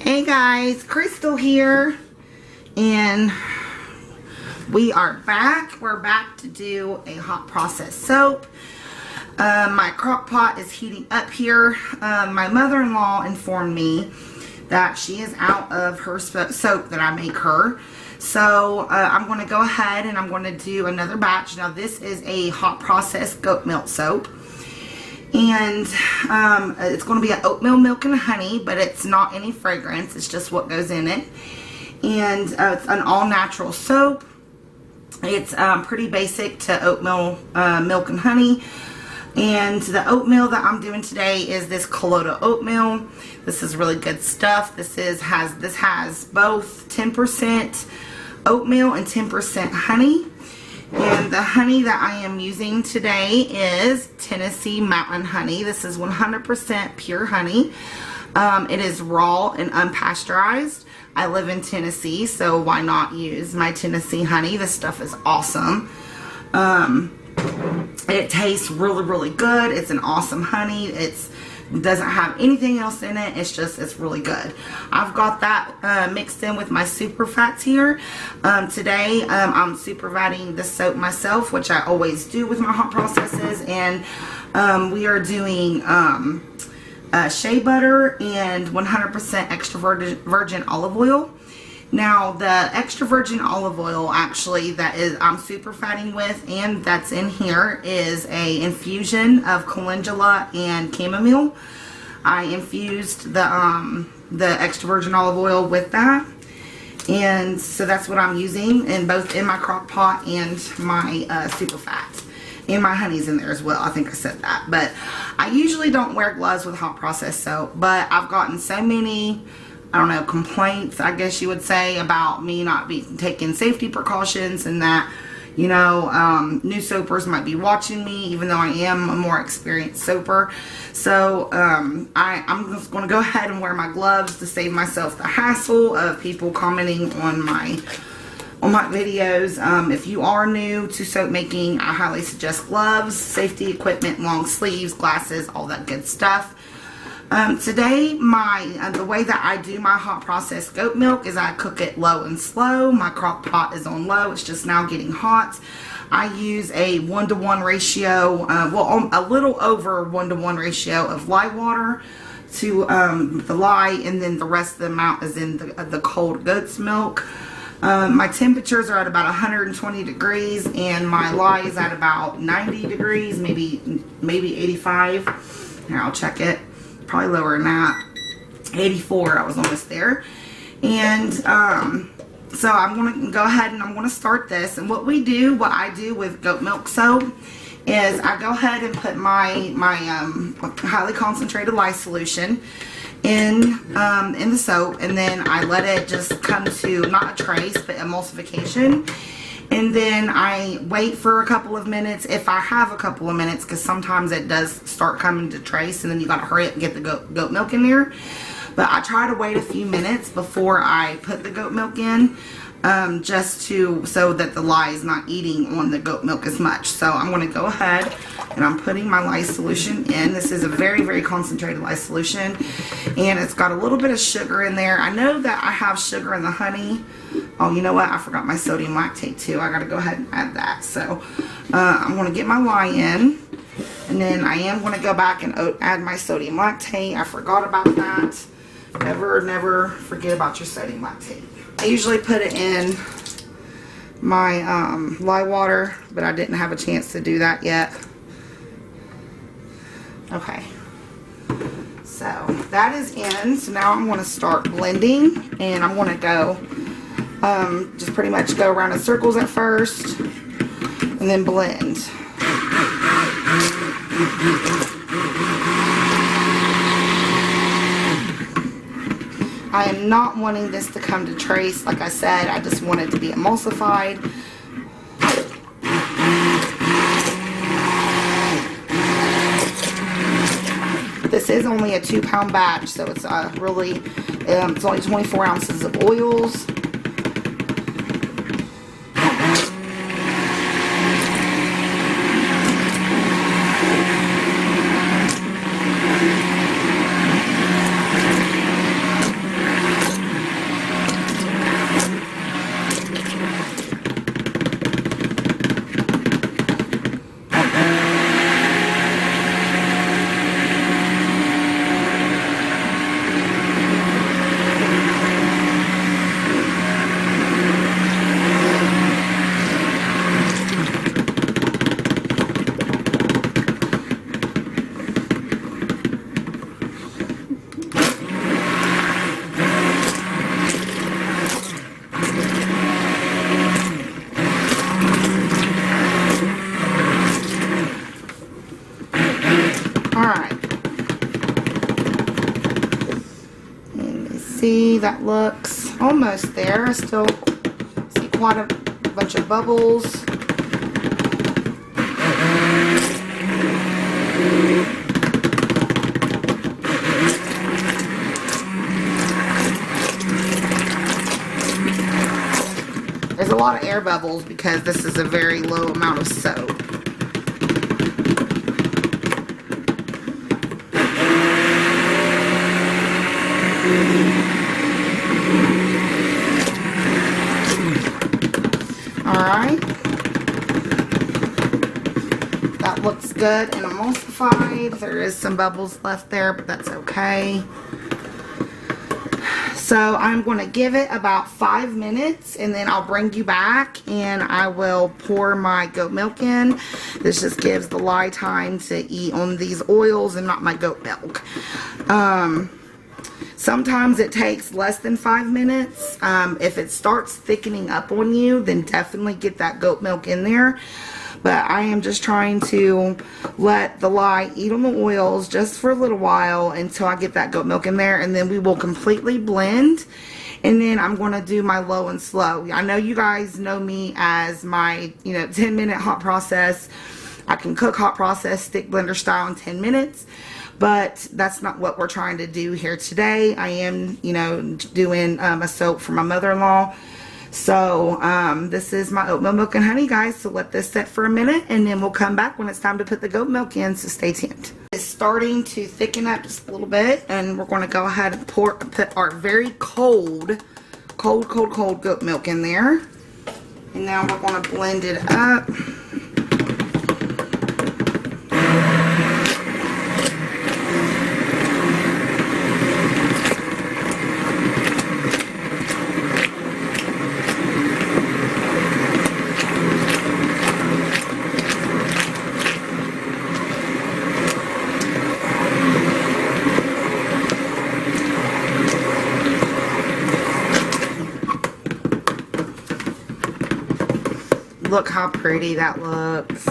Hey guys, Crystal here, and we are back. We're back to do a hot process soap. My crock pot is heating up here. My mother-in-law informed me that she is out of her soap that I make her. So I'm going to go ahead and I'm going to do another batch. Now this is a hot process goat milk soap. And it's going to be an oatmeal milk and honey, but it's not any fragrance. It's just what goes in it. And it's an all-natural soap. It's pretty basic to oatmeal milk and honey. And the oatmeal that I'm doing today is this Kalota oatmeal. This is really good stuff. This has both 10% oatmeal and 10% honey. And the honey that I am using today is Tennessee Mountain Honey. This is 100% pure honey. It is raw and unpasteurized. I live in Tennessee, so why not use my Tennessee honey? This stuff is awesome. It tastes really, really good. It's an awesome honey. It doesn't have anything else in it. It's really good. I've got that mixed in with my super fats here. Today I'm super fatting this soap myself, which I always do with my hot processes, and we are doing shea butter and 100% extra virgin olive oil. Now the extra virgin olive oil actually I'm super fatting with, and that's in here, is a infusion of calendula and chamomile. I infused the extra virgin olive oil with that, and so that's what I'm using in both in my crock pot and my super fat. And my honey's in there as well. I think I said that. But I usually don't wear gloves with hot process soap, but I've gotten so many, I don't know, complaints, I guess you would say, about me not taking safety precautions, and that, you know, new soapers might be watching me, even though I am a more experienced soaper. So I'm just going to go ahead and wear my gloves to save myself the hassle of people commenting on my videos. If you are new to soap making, I highly suggest gloves, safety equipment, long sleeves, glasses, all that good stuff. Today, the way that I do my hot processed goat milk is I cook it low and slow. My crock pot is on low. It's just now getting hot. I use a 1-to-1 ratio, well, a little over 1-to-1 ratio of lye water to the lye, and then the rest of the amount is in the cold goat's milk. My temperatures are at about 120 degrees, and my lye is at about 90 degrees, maybe 85. Here, I'll check it. Probably lower than that. 84, I was almost there. And so I'm going to go ahead and I'm going to start this. And what I do with goat milk soap is I go ahead and put my highly concentrated lye solution in the soap, and then I let it just come to, not a trace, but emulsification. And then I wait for a couple of minutes, if I have a couple of minutes, because sometimes it does start coming to trace, and then you got to hurry up and get the goat milk in there. But I try to wait a few minutes before I put the goat milk in, just so that the lye is not eating on the goat milk as much. So I'm going to go ahead and I'm putting my lye solution in. This is a very, very concentrated lye solution, and it's got a little bit of sugar in there. I know that I have sugar in the honey. Oh, you know what? I forgot my sodium lactate too. I got to go ahead and add that. So I'm going to get my lye in, and then I am going to go back and add my sodium lactate. I forgot about that. Never forget about your sodium lactate. I usually put it in my lye water, but I didn't have a chance to do that yet. Okay. So that is in. So now I'm going to start blending, and I'm going to go just pretty much go around in circles at first and then blend. I am not wanting this to come to trace. Like I said, I just want it to be emulsified. This is only a 2-pound batch, so it's really, it's only 24 ounces of oils. Alright. And you see, that looks almost there. I still see quite a bunch of bubbles. There's a lot of air bubbles because this is a very low amount of soap. Alright. That looks good and emulsified. There is some bubbles left there, but that's okay. So I'm going to give it about 5 minutes and then I'll bring you back and I will pour my goat milk in. This just gives the lye time to eat on these oils and not my goat milk. Sometimes it takes less than 5 minutes. If it starts thickening up on you, then definitely get that goat milk in there. But I am just trying to let the lye eat on the oils just for a little while until I get that goat milk in there, and then we will completely blend. And then I'm going to do my low and slow. I know you guys know me as my 10-minute hot process. I can cook hot process stick blender style in 10 minutes. But that's not what we're trying to do here today. I am, doing a soap for my mother-in-law. So this is my oatmeal milk and honey, guys. So let this set for a minute and then we'll come back when it's time to put the goat milk in. So stay tuned. It's starting to thicken up just a little bit, and we're going to go ahead and put our very cold goat milk in there. And now we're going to blend it up. Look how pretty that looks.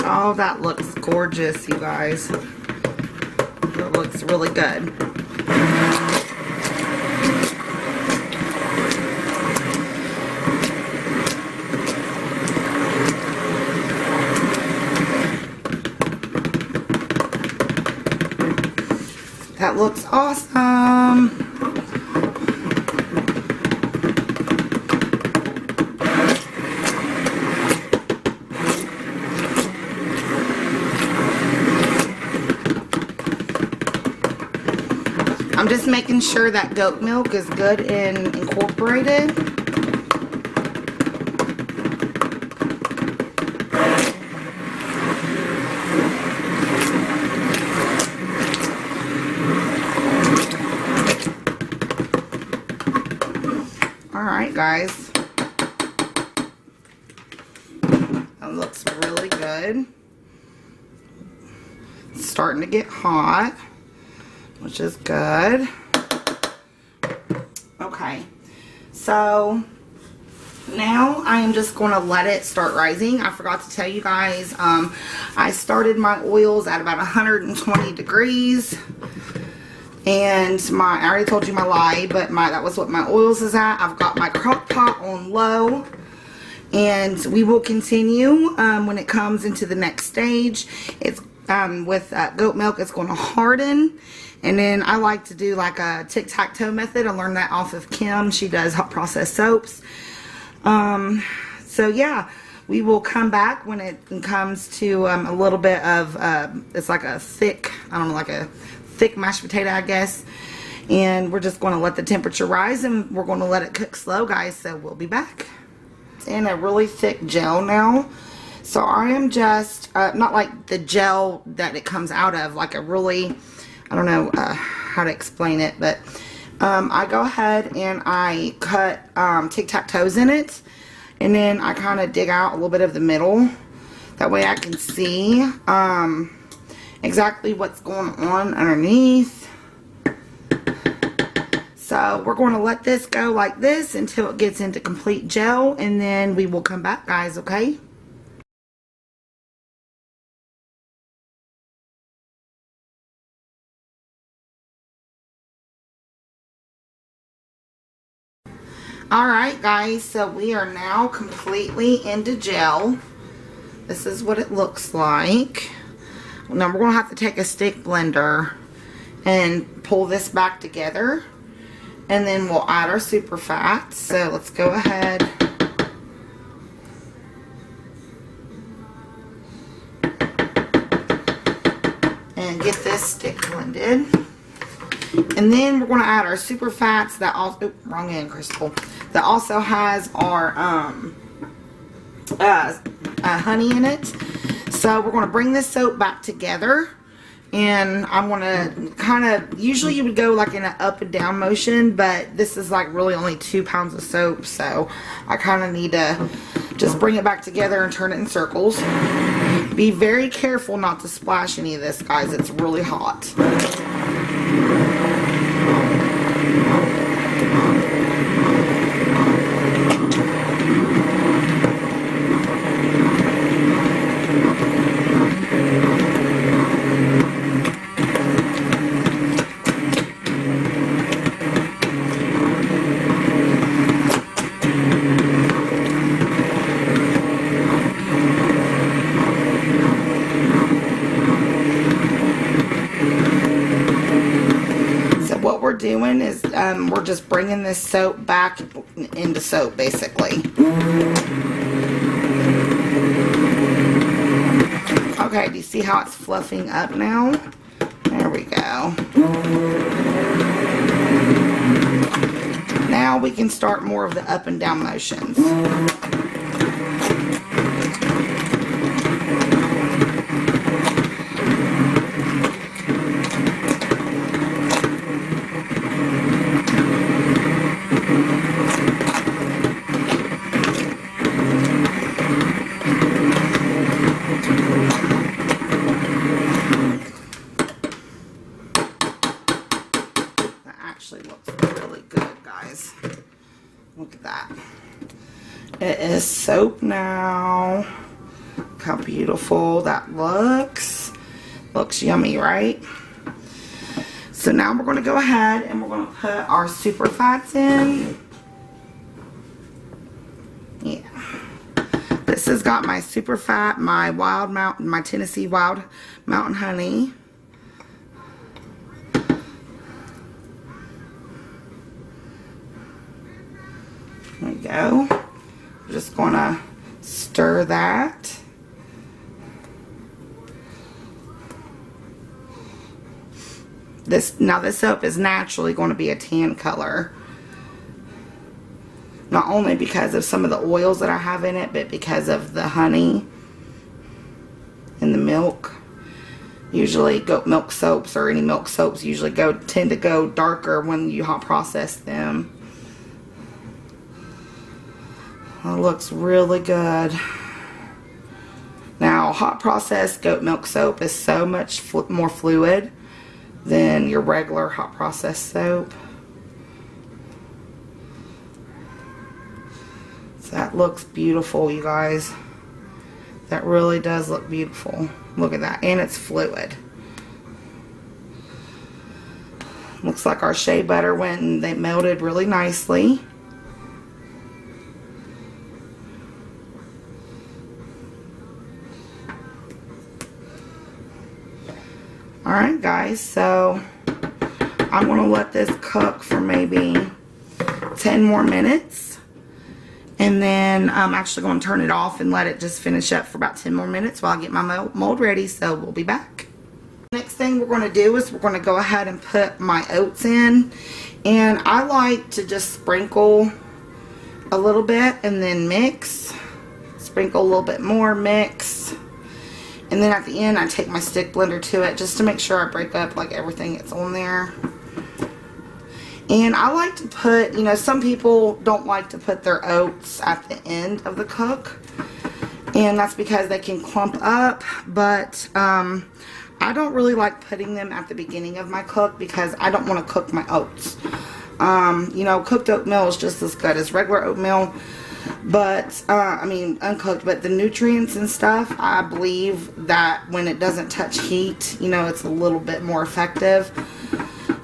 Oh, that looks gorgeous, you guys. It looks really good. That looks awesome. I'm just making sure that goat milk is good and incorporated. Alright, guys, that looks really good. It's starting to get hot, which is good. Okay, so now I am just going to let it start rising. I forgot to tell you guys, I started my oils at about 120 degrees. And I already told you my lye, but that was what my oils is at. I've got my crock pot on low, and we will continue when it comes into the next stage. It's with goat milk, it's going to harden, and then I like to do like a tic-tac-toe method. I learned that off of Kim. She does hot process soaps. So yeah, we will come back when it comes to a little bit of it's like a thick, I don't know, like a thick mashed potato, I guess. And we're just going to let the temperature rise, and we're going to let it cook slow, guys. So we'll be back. It's in a really thick gel now. So I am just not like the gel that it comes out of, like a really, I don't know how to explain it, but I go ahead and I cut tic-tac-toes in it, and then I kind of dig out a little bit of the middle. That way I can see exactly what's going on underneath. So we're going to let this go like this until it gets into complete gel, and then we will come back, guys, okay? Alright guys, so we are now completely into gel. This is what it looks like. Now we're going to have to take a stick blender and pull this back together. And then we'll add our super fats. So let's go ahead. And get this stick blended. And then we're going to add our super fats that also, oops, wrong end, Crystal. That also has our honey in it. So we're going to bring this soap back together. And I'm going to kind of, usually you would go like in an up and down motion, but this is like really only 2 pounds of soap. So I kind of need to just bring it back together and turn it in circles. Be very careful not to splash any of this, guys. It's really hot. Doing is we're just bringing this soap back into soap, basically. Okay, do you see how it's fluffing up now? There we go. Now we can start more of the up and down motions. Look at that. It is soap now. Look how beautiful that looks. Looks yummy, right? So now we're going to go ahead and we're going to put our super fats in. Yeah. This has got my super fat, my wild mountain, my Tennessee wild mountain honey. There we go. We're just going to stir that. This soap is naturally going to be a tan color. Not only because of some of the oils that I have in it, but because of the honey and the milk. Usually goat milk soaps or any milk soaps usually tend to go darker when you hot process them. It looks really good. Now, hot processed goat milk soap is so much more fluid than your regular hot processed soap. So that looks beautiful, you guys. That really does look beautiful. Look at that. And it's fluid. Looks like our shea butter went and they melted really nicely. Alright guys, so I'm going to let this cook for maybe 10 more minutes. And then I'm actually going to turn it off and let it just finish up for about 10 more minutes while I get my mold ready. So we'll be back. Next thing we're going to do is we're going to go ahead and put my oats in. And I like to just sprinkle a little bit and then mix. Sprinkle a little bit more, mix. And then at the end, I take my stick blender to it just to make sure I break up like everything that's on there. And I like to put, you know, some people don't like to put their oats at the end of the cook. and that's because they can clump up. But I don't really like putting them at the beginning of my cook because I don't want to cook my oats. You know, cooked oatmeal is just as good as regular oatmeal, but I mean uncooked, but the nutrients and stuff, I believe that when it doesn't touch heat, you know, it's a little bit more effective.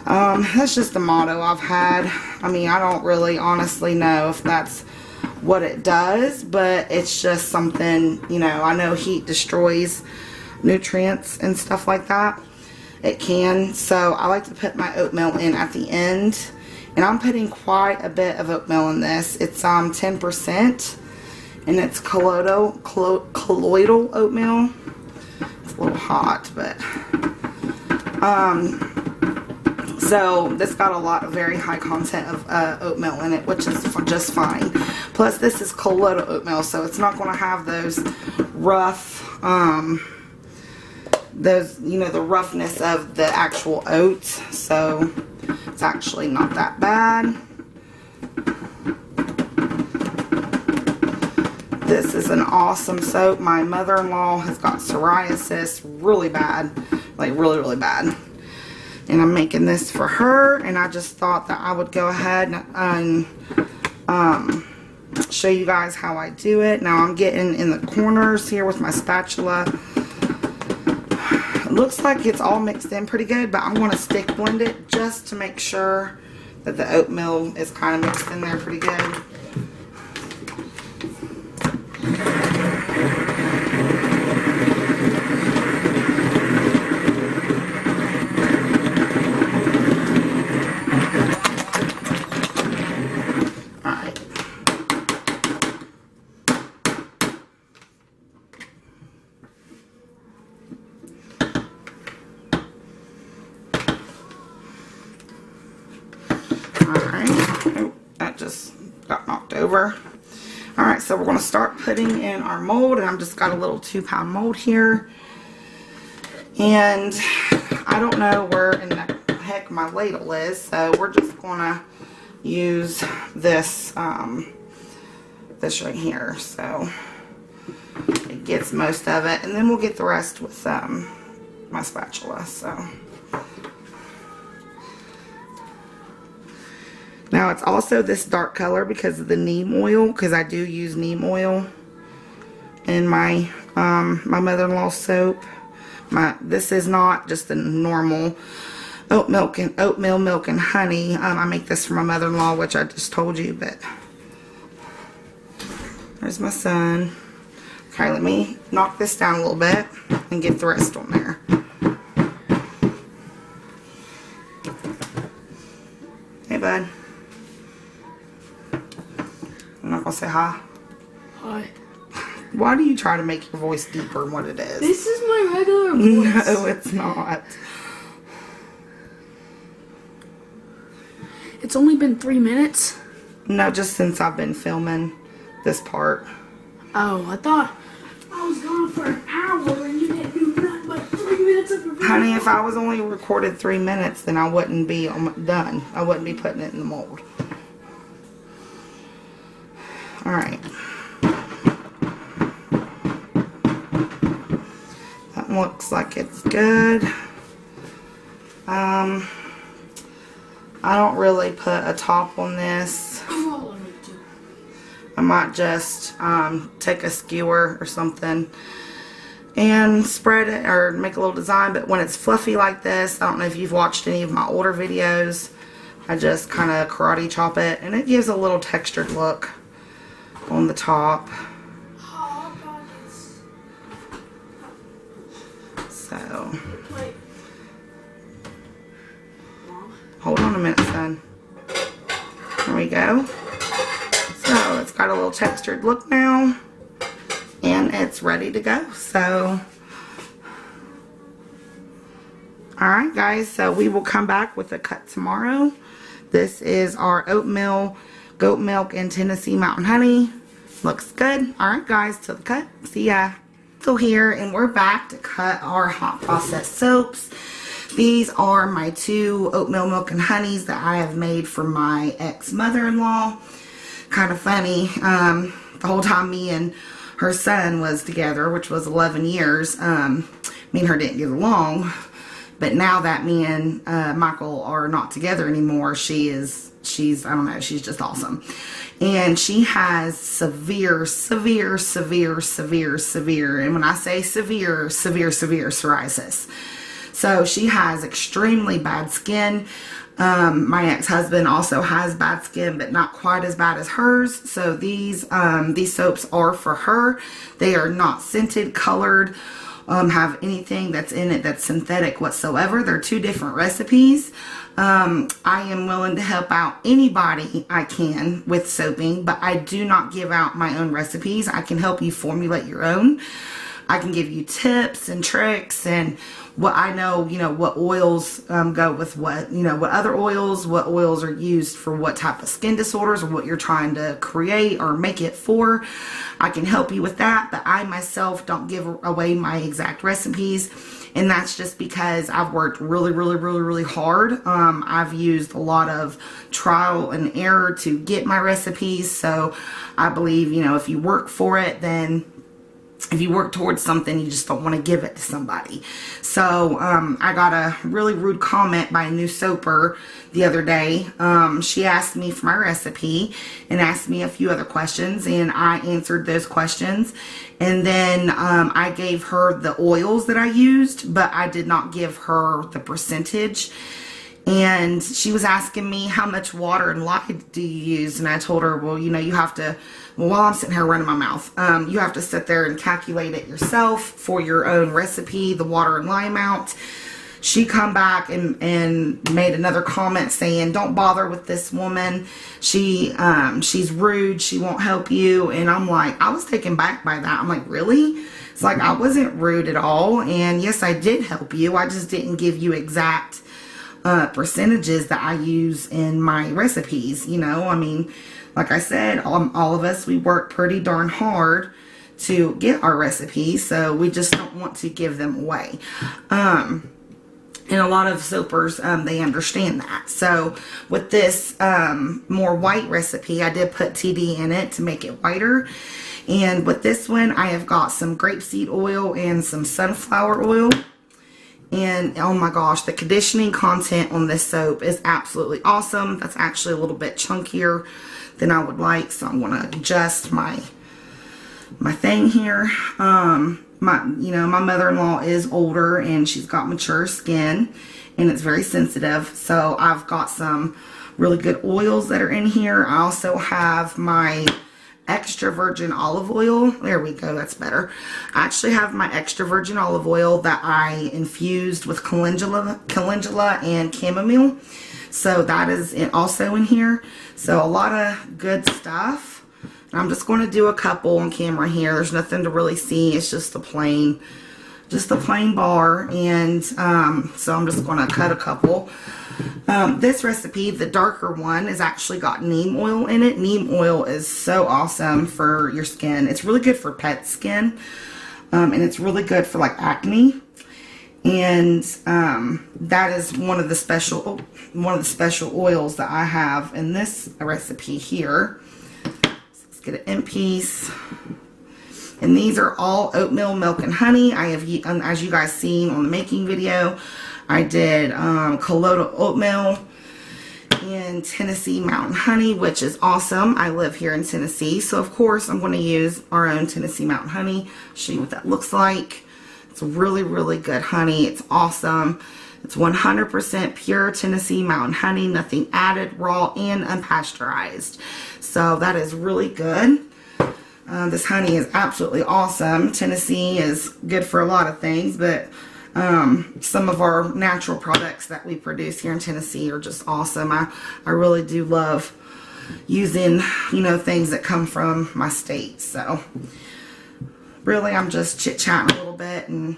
That's just the motto I've had. I mean, I don't really honestly know if that's what it does, but it's just something, you know, I know heat destroys nutrients and stuff like that. It can. So I like to put my oatmeal in at the end, and I'm putting quite a bit of oatmeal in this. It's 10%, and it's colloidal oatmeal. It's a little hot, but so this got a lot of very high content of oatmeal in it, which is just fine. Plus this is colloidal oatmeal, so it's not going to have those rough you know, the roughness of the actual oats, so it's actually not that bad. This is an awesome soap. My mother-in-law has got psoriasis really bad, like really, really bad. And I'm making this for her, and I just thought that I would go ahead and show you guys how I do it. Now I'm getting in the corners here with my spatula. It looks like it's all mixed in pretty good, but I'm going to stick blend it just to make sure that the oatmeal is kind of mixed in there pretty good. Alright, so we're going to start putting in our mold, and I've just got a little 2-pound mold here, and I don't know where in the heck my ladle is, so we're just going to use this this right here, so it gets most of it, and then we'll get the rest with my spatula. So now it's also this dark color because of the neem oil, because I do use neem oil in my my mother-in-law's soap. This is not just the normal oatmeal milk and honey. I make this for my mother-in-law, which I just told you, but there's my son. Okay, let me knock this down a little bit and get the rest on there. Hey, bud. I'm not gonna say hi. Hi. Why do you try to make your voice deeper than what it is? This is my regular voice. No, it's not. It's only been 3 minutes. No, just since I've been filming this part. Oh, I thought I was gone for an hour and you didn't do nothing but 3 minutes of a video. Honey, if I was only recorded 3 minutes, then I wouldn't be done. I wouldn't be putting it in the mold. Alright. That looks like it's good. I don't really put a top on this. I might just take a skewer or something and spread it or make a little design, but when it's fluffy like this, I don't know if you've watched any of my older videos, I just kind of karate chop it, and it gives a little textured look on the top. So hold on a minute, son. There we go. So it's got a little textured look now, and it's ready to go. So alright guys, so we will come back with a cut tomorrow. This is our oatmeal, goat milk, and Tennessee mountain honey. Looks good. Alright guys, till the cut. See ya. So here, and we're back to cut our hot process soaps. These are my 2 oatmeal milk and honeys that I have made for my ex-mother-in-law. Kind of funny. The whole time me and her son was together, which was 11 years. Me and her didn't get along, but now that me and Michael are not together anymore, she's, I don't know, she's just awesome. And she has severe, and when I say severe psoriasis. So she has extremely bad skin. My ex-husband also has bad skin, but not quite as bad as hers. So these soaps are for her. They are not scented, colored, have anything that's in it that's synthetic whatsoever. They're two different recipes. I am willing to help out anybody I can with soaping, but I do not give out my own recipes. I can help you formulate your own. I can give you tips and tricks and what I know, what oils go with what, what other oils, what oils are used for what type of skin disorders or what you're trying to create or make it for. I can help you with that, but I myself don't give away my exact recipes. And that's just because I've worked really hard. I've used a lot of trial and error to get my recipes. So I believe, if you work for it, then if you work towards something, you just don't want to give it to somebody. So I got a really rude comment by a new soaper the other day. She asked me for my recipe and asked me a few other questions, and I answered those questions. And then I gave her the oils that I used, but I did not give her the percentage. And she was asking me, how much water and lye do you use? And I told her, well, you have to, while I'm sitting here running my mouth, you have to sit there and calculate it yourself for your own recipe, the water and lye amount. She come back and made another comment saying, don't bother with this woman. She's rude. She won't help you. And I'm like, I was taken back by that. I'm like, really? It's like, I wasn't rude at all. And yes, I did help you. I just didn't give you exact percentages that I use in my recipes. I mean, like I said, all of us, we work pretty darn hard to get our recipes, so we just don't want to give them away. And a lot of soapers, they understand that. So with this more white recipe, I did put TD in it to make it whiter. And with this one, I have got some grapeseed oil and some sunflower oil. And oh my gosh, the conditioning content on this soap is absolutely awesome. That's actually a little bit chunkier than I would like, so I'm going to adjust my thing here. My mother-in-law is older and she's got mature skin and it's very sensitive. So I've got some really good oils that are in here. I also have my extra virgin olive oil. There we go, that's better. I actually have my extra virgin olive oil that I infused with calendula and chamomile. So that is also in here. So a lot of good stuff. I'm just going to do a couple on camera here. There's nothing to really see. It's just a plain bar. And so I'm just going to cut a couple. This recipe, the darker one, has actually got neem oil in it. Neem oil is so awesome for your skin. It's really good for pet skin. And it's really good for like acne. And that is one of the special oils that I have in this recipe here. So let's get it in piece. And these are all oatmeal, milk, and honey. I have, as you guys seen on the making video, I did colloidal oatmeal and Tennessee mountain honey, which is awesome. I live here in Tennessee, so of course I'm going to use our own Tennessee mountain honey. Show you what that looks like. It's really good honey. It's awesome. It's 100% pure Tennessee mountain honey, nothing added, raw, and unpasteurized. So that is really good. This honey is absolutely awesome. Tennessee is good for a lot of things, but some of our natural products that we produce here in Tennessee are just awesome. I really do love using, things that come from my state. So really, I'm just chit-chatting a little bit and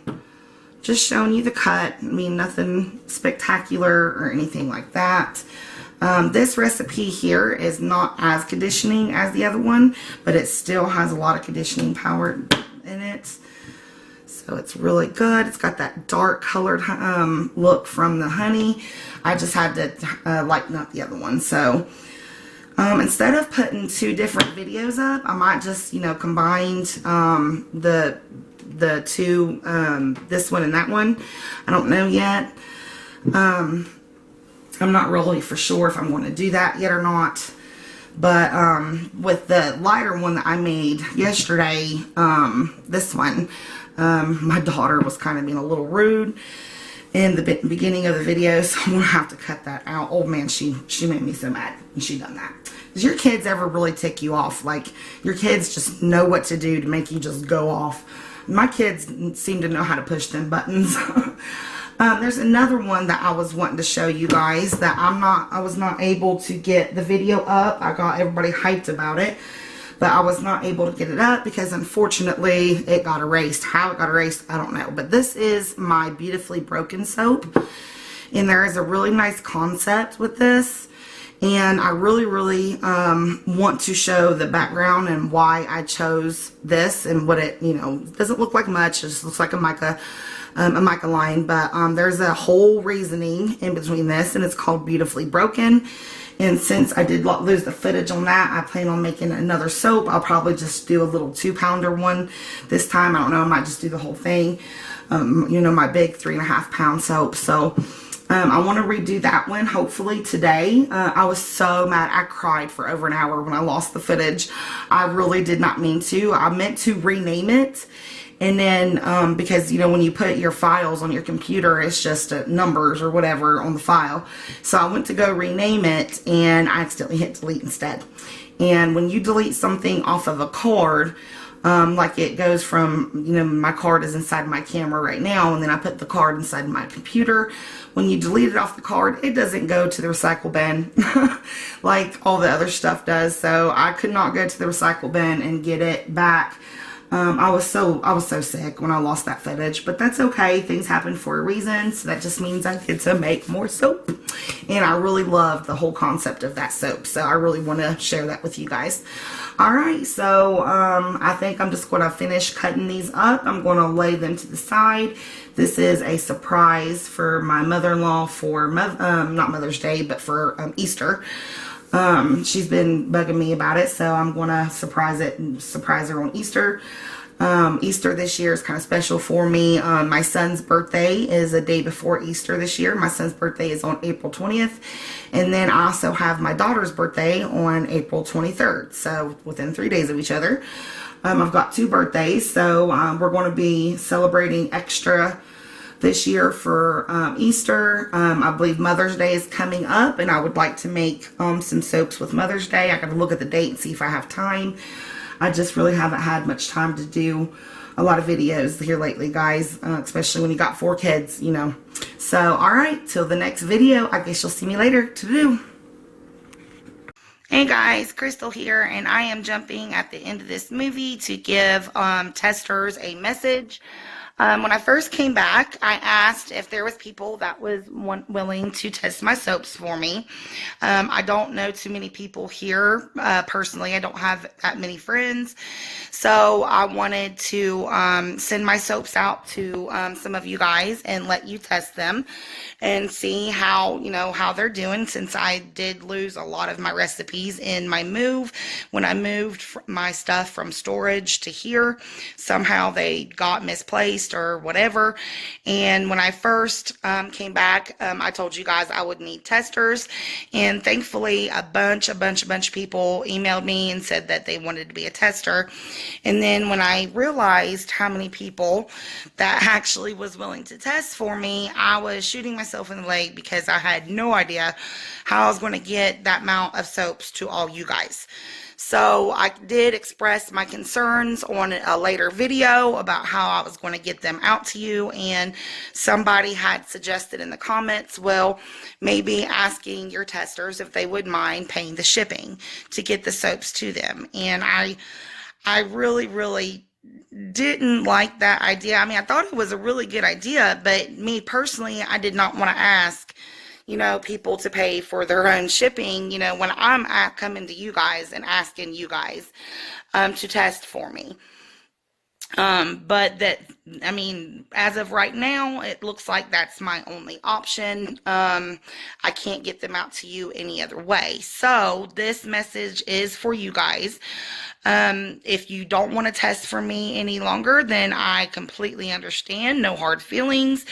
just showing you the cut. I mean, nothing spectacular or anything like that. This recipe here is not as conditioning as the other one, but it still has a lot of conditioning power in it. So it's really good. It's got that dark colored look from the honey. I just had to lighten up the other one. So Instead of putting 2 different videos up, I might just, you know, combined the 2, this one and that one. I don't know yet. I'm not really for sure if I'm going to do that yet or not. But with the lighter one that I made yesterday, this one, my daughter was kind of being a little rude in the beginning of the video, so I'm going to have to cut that out. Oh man, she made me so mad when she done that. Does your kids ever really tick you off? Like, your kids just know what to do to make you just go off. My kids seem to know how to push them buttons. There's another one that I was wanting to show you guys that I was not able to get the video up. I got everybody hyped about it, but I was not able to get it up because unfortunately it got erased. How it got erased, I don't know. But this is my Beautifully Broken soap, and there is a really nice concept with this. And I really want to show the background and why I chose this and what it, you know, doesn't look like much. It just looks like a mica line, but there's a whole reasoning in between this, and it's called Beautifully Broken. And since I did lose the footage on that, I plan on making another soap. I'll probably just do a little 2-pounder one this time. I don't know, I might just do the whole thing. You know, my big 3.5 pound soap. So I want to redo that one hopefully today. I was so mad. I cried for over an hour when I lost the footage. I really did not mean to. I meant to rename it. And then, because, you know, when you put your files on your computer, it's just numbers or whatever on the file. So I went to go rename it, and I accidentally hit delete instead. And when you delete something off of a card, like it goes from, you know, my card is inside my camera right now, and then I put the card inside my computer. When you delete it off the card, it doesn't go to the recycle bin like all the other stuff does. So I could not go to the recycle bin and get it back. I was so sick when I lost that footage, but that's okay. Things happen for a reason. So that just means I get to make more soap, and I really love the whole concept of that soap. So I really want to share that with you guys. All right. So, I think I'm just going to finish cutting these up. I'm going to lay them to the side. This is a surprise for my mother-in-law for, not Mother's Day, but for Easter. She's been bugging me about it, so I'm gonna surprise her on Easter. Easter this year is kind of special for me. My son's birthday is a day before Easter this year. My son's birthday is on April 20th, and then I also have my daughter's birthday on April 23rd, so within 3 days of each other. I've got 2 birthdays, so we're going to be celebrating extra this year for Easter. I believe Mother's Day is coming up, and I would like to make some soaps with Mother's Day. I gotta look at the date and see if I have time. I just really haven't had much time to do a lot of videos here lately, guys, especially when you got 4 kids, you know. So, alright, till the next video, I guess you'll see me later. To-do. Hey guys, Crystal here, and I am jumping at the end of this movie to give testers a message. When I first came back, I asked if there was people that was willing to test my soaps for me. I don't know too many people here. Personally, I don't have that many friends. So I wanted to send my soaps out to some of you guys and let you test them and see how, you know, how they're doing, since I did lose a lot of my recipes in my move. When I moved my stuff from storage to here, somehow they got misplaced or whatever. And when I first came back, I told you guys I would need testers, and thankfully a bunch of people emailed me and said that they wanted to be a tester. And then when I realized how many people that actually was willing to test for me, I was shooting myself in the leg, because I had no idea how I was going to get that amount of soaps to all you guys. So I did express my concerns on a later video about how I was going to get them out to you, and somebody had suggested in the comments, well, maybe asking your testers if they would mind paying the shipping to get the soaps to them. And I really didn't like that idea. I mean, I thought it was a really good idea, but me personally, I did not want to ask, you know, people to pay for their own shipping, you know, when I'm coming to you guys and asking you guys to test for me. But I mean, as of right now, it looks like that's my only option. I can't get them out to you any other way. So this message is for you guys. If you don't want to test for me any longer, then I completely understand. No hard feelings.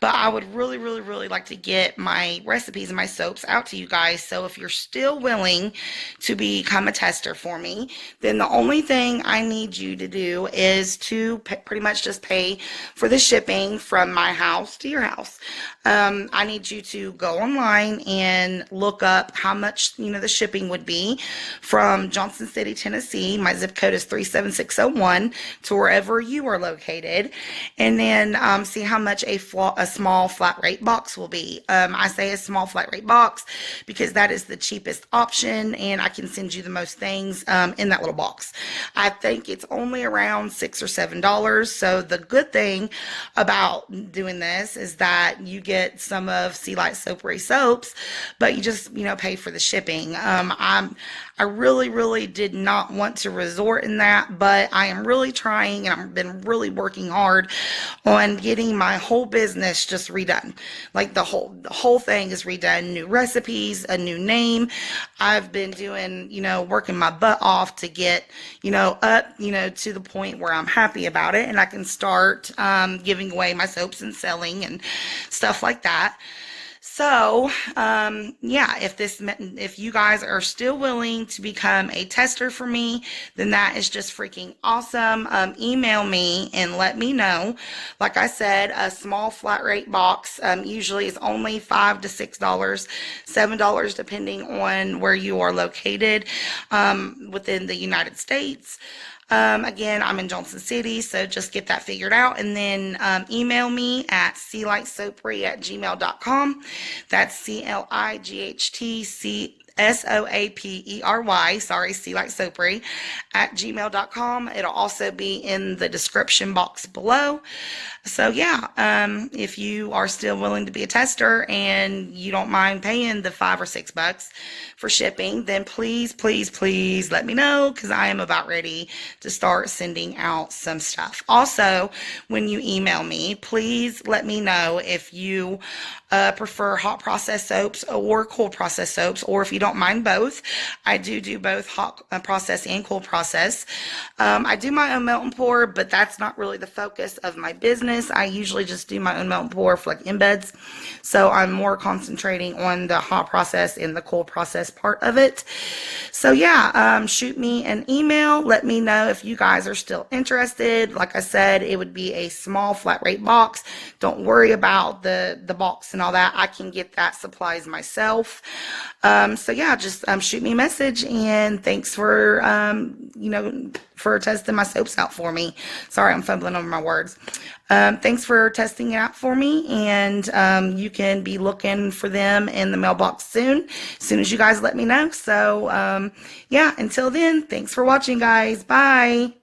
But I would really, really, really like to get my recipes and my soaps out to you guys. So if you're still willing to become a tester for me, then the only thing I need you to do is to pretty much just pay for the shipping from my house to your house. I need you to go online and look up how much, the shipping would be from Johnson City, Tennessee. My zip code is 37601 to wherever you are located. And then see how much a small flat rate box will be. I say a small flat rate box because that is the cheapest option, and I can send you the most things in that little box. I think it's only around $6 or $7. So the good thing about doing this is that you get some of Sea Light Soapery soaps, but you just pay for the shipping. I really, really did not want to resort in that, but I am really trying, and I've been really working hard on getting my whole business just redone. Like the whole thing is redone. New recipes, a new name. I've been doing, working my butt off to get, up, to the point where I'm happy about it, and I can start giving away my soaps and selling and stuff like that. So, yeah, if you guys are still willing to become a tester for me, then that is just freaking awesome. Email me and let me know. Like I said, a small flat rate box usually is only $5 to $6, $7 depending on where you are located within the United States. Again, I'm in Johnson City, so just get that figured out, and then email me at sealightsoapery@gmail.com. That's CLIGHTCSOAPERY, Sea Light Soapery @gmail.com. It'll also be in the description box below. So yeah, if you are still willing to be a tester and you don't mind paying the $5 or $6 for shipping, then please, please, please let me know, because I am about ready to start sending out some stuff. Also, when you email me, please let me know if you prefer hot process soaps or cold process soaps, or if you don't mind both. I do both hot process and cold process. I do my own melt and pour, but that's not really the focus of my business. I usually just do my own melt and pour for like embeds. So I'm more concentrating on the hot process and the cold process part of it. So yeah, shoot me an email. Let me know if you guys are still interested. Like I said, it would be a small flat rate box. Don't worry about the box and all that. I can get that supplies myself. So yeah, just shoot me a message, and thanks for for testing my soaps out for me. Sorry, I'm fumbling over my words. Thanks for testing it out for me, and you can be looking for them in the mailbox soon as you guys let me know. So yeah, until then, thanks for watching, guys. Bye.